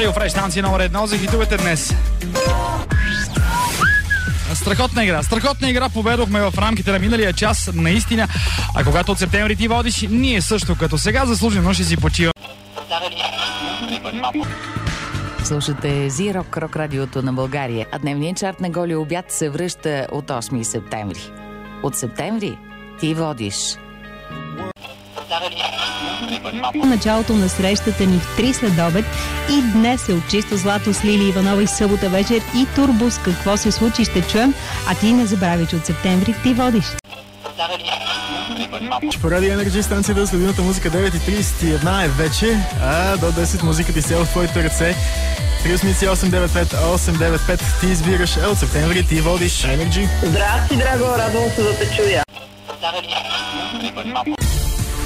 Радио Фреш, станция номер 1 за хитовете днес. Страхотна игра победохме в рамките на миналия час, наистина. А когато от септември ти водиш, ние също като сега заслужено ще си почиваме. Слушате Зирок, рок радиото на България, а дневният чарт на Голия обяд се връща от 8 септември. От септември ти водиш. Началото на срещата ни в 3 следобед и днес е от чисто злато с Лили Иванова и събота вечер и Турбо с какво се случи ще чуем, а ти не забрави, че от септември ти водиш. Поради Energy станцията с любимата музика 9:31 е вече, а до 10 музиката ти села в твоите ръце. 38895 ти избираш, а от септември ти водиш Energy. Здрасти, драго, радвам се да те чуя.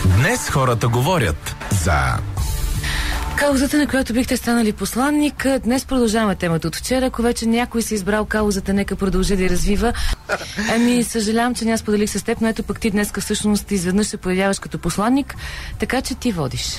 Днес хората говорят за каузата, на която бихте станали посланник. Днес продължаваме темата от вчера. Ако вече някой си избрал каузата, нека продължи да я развива. Съжалявам, че няма споделих с теб, но ето пък ти днеска всъщност изведнъж се появяваш като посланник, така че ти водиш.